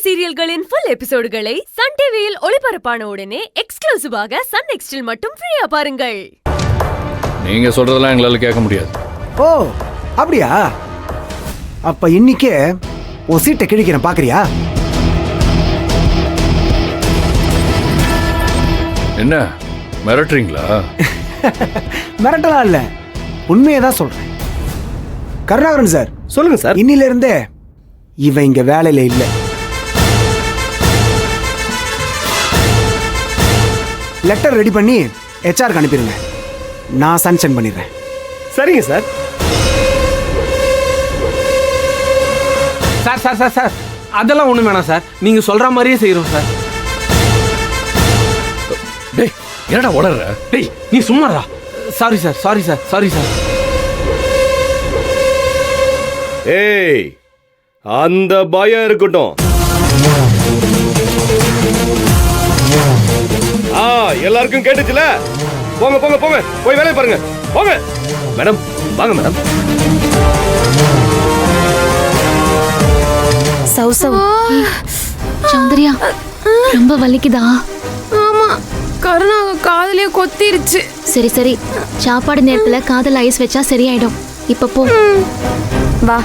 சீரியல்களின் full எபிசோடுகளை Sun டிவியில் ஒளிபரப்பான உடனே எக்ஸ்க்ளூசிவாக சன் நெக்ஸ்டில் மட்டும் ஃப்ரீயா பாருங்கள். நீங்க சொல்றதெல்லாம் எங்களால கேட்க முடியாது. ஓ அப்படியா? அப்ப இன்னைக்கே உன் சீட்டை கிழிக்கிறேன், பாக்குறியா? என்ன மிரட்டுறீங்களா? மிரட்டலாம் இல்ல, உண்மையை தான் சொல்றேன். கருணாகரன் சார், சொல்லுங்க சார். இன்னில இருந்தே இவன் இங்க வேலையில இல்ல. லெட்டர் ரெடி பண்ணி ஹெச்ஆருக்கு அனுப்பிடுங்க, நான் சன்ஷன் பண்ணிடுறேன். சரிங்க sir. Sir sir sir sir அதெல்லாம் ஒன்றும் வேணாம் சார், நீங்க சொல்ற மாதிரியே செய்யறோம் சார். டேய் என்னடா உளற? டேய் நீ சும்மாடா. Sorry sir, sorry sir, sorry sir. ஏய், அந்த பயம் இருக்கட்டும். எல்லாருக்கும் கேட்டுச்சுல? போங்க போங்க போங்க, போய் வேலையை பாருங்க. போங்க மேடம், வாங்க மேடம். சௌந்தர்யா, ரொம்ப வலிக்குதா? ஆமா, கருணாக காதலே கொத்திருச்சு. சரி சரி, சாப்பாடு நேரத்துல காதல் ஐஸ் வச்சா சரியாயிடும். இப்ப போ. வா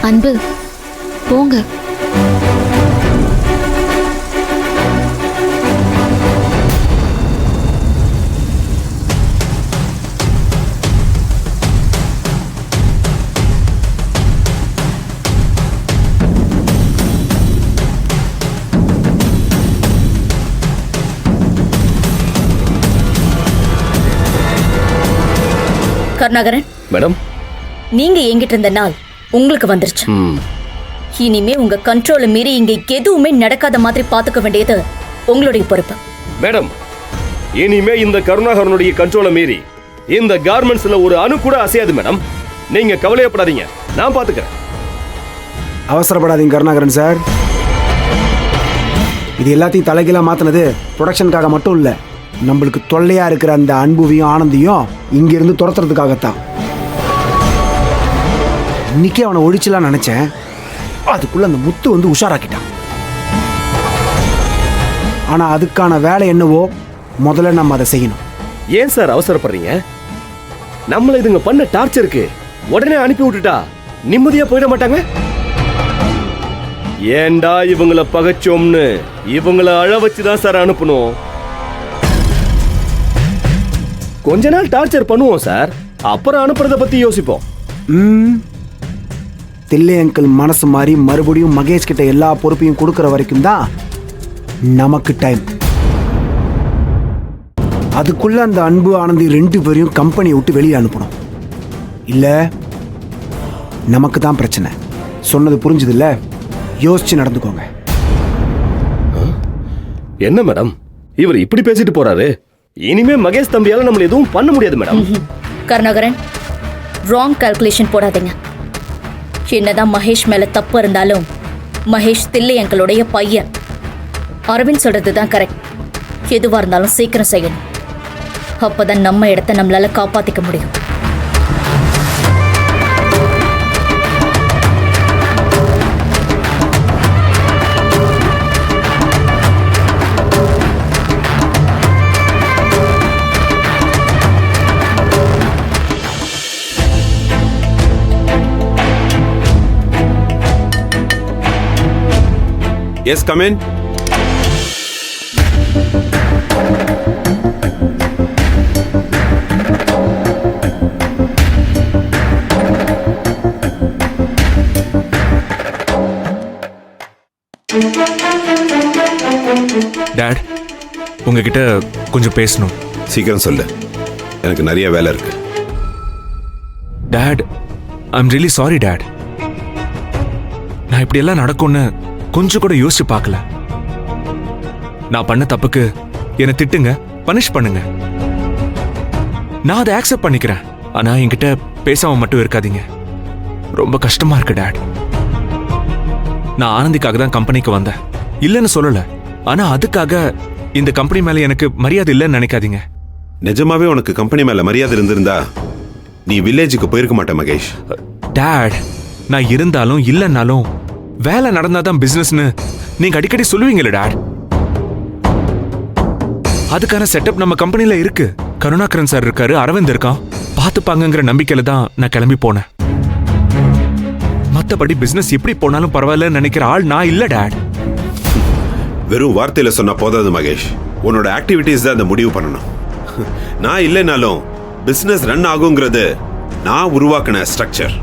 அன்பு, போங்க. கருணாகரன் மேடம், நீங்க எங்கிட்ட இருந்த நாள் உங்களுக்கு வந்துருச்சு. இனிமே உங்க கண்ட்ரோலை மீறி இங்க எதுவுமே நடக்காத மாதிரி பாத்துக்க வேண்டியது உங்களுடைய பொறுப்பு. மேடம், இனிமே இந்த கருணாகரனுடைய கண்ட்ரோலை மீறி இந்த கார்மெண்ட்ஸ்ல ஒரு அணு கூட அசையாது மேடம். நீங்க கவலையப்படாதீங்க, நான் பாத்துக்கிறேன். அவசரப்படாதீங்க கருணாகரன் சார். இது எல்லாத்தையும் தலைகீழா மாத்தினது ப்ரொடக்ஷனுக்காக மட்டும் இல்ல, நம்மளுக்கு தொல்லையா இருக்கிற அந்த அன்புவையும் ஆனந்தியும் இங்கிருந்து துரத்துறதுக்காகத்தான். இன்னைக்கே அவனை ஒழிச்சலாம் நினைச்சேன், அதுக்குள்ள அந்த முத்து வந்து உஷாராக்கிட்டான். ஆனா அதுக்கான வேலை என்னவோ முதல்ல நம்ம அதை செய்யணும். ஏன் சார் அவசரப்படுறீங்க? நம்மள இதுங்க பண்ண டார்ச்சருக்கு உடனே அனுப்பி விட்டுட்டா நிம்மதியா போயிட மாட்டாங்க. ஏண்டா இவங்கள பகைச்சோம்னு இவங்கள அழ வச்சுதான் சார் அனுப்பணும். கொஞ்ச நாள் டார்ச்சர் பண்ணுவோம் சார், அப்புறம் அனுப்புறத பத்தி யோசிப்போம். தில்லை அங்கிள் மனசு மாறி மறுபடியும் மகேஷ் கிட்ட எல்லா பொறுப்பையும் கொடுக்கற வரைக்கும் தான் நமக்கு டைம். அதுக்குள்ள அந்த அன்பு ஆனந்தி ரெண்டு பேரையும் கம்பெனியை விட்டு வெளியே அனுப்பணும். இல்ல நமக்கு தான் பிரச்சனை. சொன்னது புரிஞ்சுது இல்ல? யோசிச்சு நடந்துக்கோங்க. என்ன மேடம் இவர் இப்படி பேசிட்டு போறாரு? இனிமே மகேஷ் தம்பியால நம்மள எதுவும் பண்ண முடியாது மேடம். கருணாகரன், ராங் கால்குலேஷன் போடாதீங்க. என்னதான் மகேஷ் மேல தப்பு இருந்தாலும் மகேஷ் தில்லை எங்களுடைய பையன். அரவிந்த் சொல்றதுதான் கரெக்ட். எதுவா இருந்தாலும் சீக்கிரம் செய்யணும், அப்பதான் நம்ம இடத்த நம்மளால காப்பாத்திக்க முடியும். Yes, come in. டாட், உங்ககிட்ட கொஞ்சம் பேசணும். சீக்கிரம் சொல்லு, எனக்கு நிறைய வேலை இருக்கு. Dot, I'm really sorry dot. நான் இப்படி எல்லாம் நடக்கும்னு கொஞ்சம் கூட யோசிச்சு பார்க்கல. நான் பண்ண தப்புக்கு என்னை திட்டுங்க, பனிஷ் பண்ணுங்க, நான் அதை ஆக்செப்ட் பண்ணிக்கிறேன். ஆனா என்கிட்ட பேசாம மட்டும் இருக்காதீங்க, ரொம்ப கஷ்டமா இருக்கு டாட். நான் ஆனந்திக்காக தான் கம்பெனிக்கு வந்தேன், இல்லைன்னு சொல்லல. ஆனா அதுக்காக இந்த கம்பெனி மேல எனக்கு மரியாதை இல்லைன்னு நினைக்காதீங்க. நிஜமாவே உனக்கு கம்பெனி மேல மரியாதை இருந்திருந்தா நீ வில்லேஜுக்கு போயிருக்க மாட்ட மகேஷ். டாட், நான் இருந்தாலும் இல்லைன்னாலும் வேலை நடந்தாதான் பிசினஸ்னு நீங்க அடிக்கடி சொல்லுவீங்களே டாட். அதுக்கான செட்டப் நம்ம கம்பெனில இருக்கு. கருணாகரன் சார் இருக்காரு, அரவிந்த் இருக்கான், பாத்துப்பாங்கங்கிற நம்பிக்கையில தான் நான் கிளம்பி போனேன். மத்தபடி பிசினஸ் எப்படி போனாலும் பரவாயில்லன்னு நினைக்கிற ஆள் நான் இல்ல டாட். வெறும் வார்த்தையில சொன்னா போதாது மகேஷ், உன்னோட ஆக்டிவிட்டிஸ் தான் அந்த முடிவு பண்ணணும். நான் இல்லைனாலும் பிசினஸ் ரன் ஆகுங்கிறது நான் உருவாக்கின ஸ்ட்ரக்சர்.